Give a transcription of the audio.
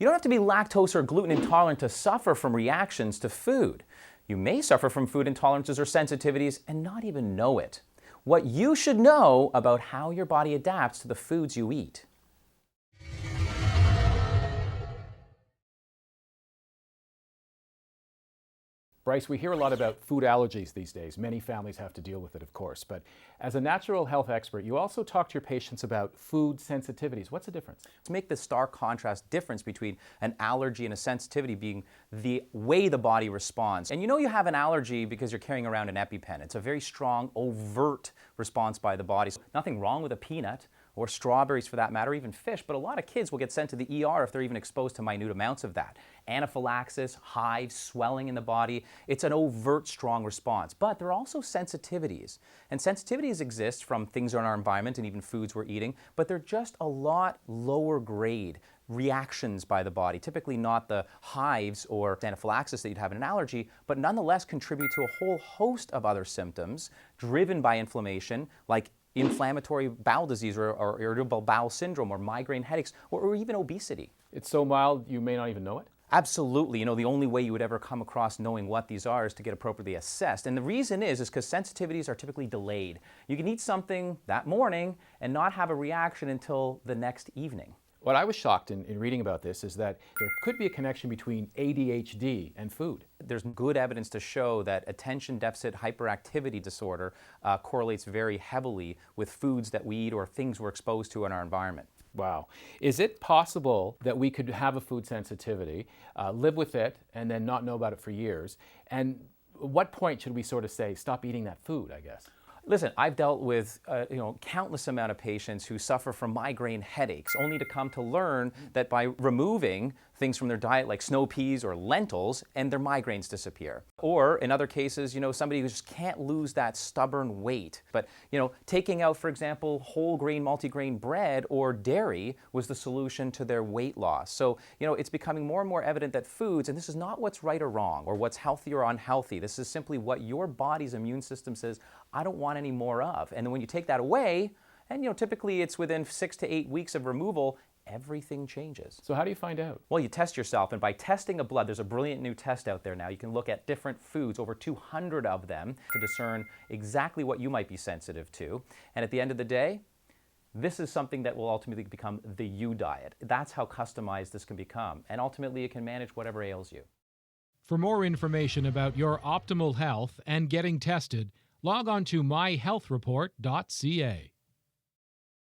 You don't have to be lactose or gluten intolerant to suffer from reactions to food. You may suffer from food intolerances or sensitivities and not even know it. What you should know about how your body adapts to the foods you eat. Bryce, we hear a lot about food allergies these days. Many families have to deal with it, of course. But as a natural health expert, you also talk to your patients about food sensitivities. What's the difference? To make the stark contrast difference between an allergy and a sensitivity being the way the body responds. And you know you have an allergy because you're carrying around an EpiPen. It's a very strong, overt response by the body. So nothing wrong with a peanut or strawberries for that matter, even fish, but a lot of kids will get sent to the ER if they're even exposed to minute amounts of that. Anaphylaxis, hives, swelling in the body, it's an overt, strong response. But there are also sensitivities. And sensitivities exist from things in our environment and even foods we're eating, but they're just a lot lower grade reactions by the body, typically not the hives or anaphylaxis that you'd have in an allergy, but nonetheless contribute to a whole host of other symptoms driven by inflammation, like inflammatory bowel disease or irritable bowel syndrome or migraine headaches or even obesity. It's so mild you may not even know it? Absolutely. You know, the only way you would ever come across knowing what these are is to get appropriately assessed. And the reason is because sensitivities are typically delayed. You can eat something that morning and not have a reaction until the next evening. What I was shocked in reading about this is that there could be a connection between ADHD and food. There's good evidence to show that attention deficit hyperactivity disorder correlates very heavily with foods that we eat or things we're exposed to in our environment. Wow. Is it possible that we could have a food sensitivity, live with it, and then not know about it for years? And at what point should we sort of say, stop eating that food, I guess? Listen, I've dealt with countless amount of patients who suffer from migraine headaches, only to come to learn that by removing things from their diet like snow peas or lentils, and their migraines disappear. Or in other cases, somebody who just can't lose that stubborn weight. But taking out, for example, whole grain, multigrain bread or dairy was the solution to their weight loss. So it's becoming more and more evident that foods, and this is not what's right or wrong or what's healthy or unhealthy. This is simply what your body's immune system says, I don't want any more of. And then when you take that away, and typically it's within 6 to 8 weeks of removal, everything changes. So how do you find out? Well, you test yourself, and by testing a blood, there's a brilliant new test out there now. You can look at different foods, over 200 of them, to discern exactly what you might be sensitive to. And at the end of the day, this is something that will ultimately become the you diet. That's how customized this can become. And ultimately, it can manage whatever ails you. For more information about your optimal health and getting tested, log on to myhealthreport.ca.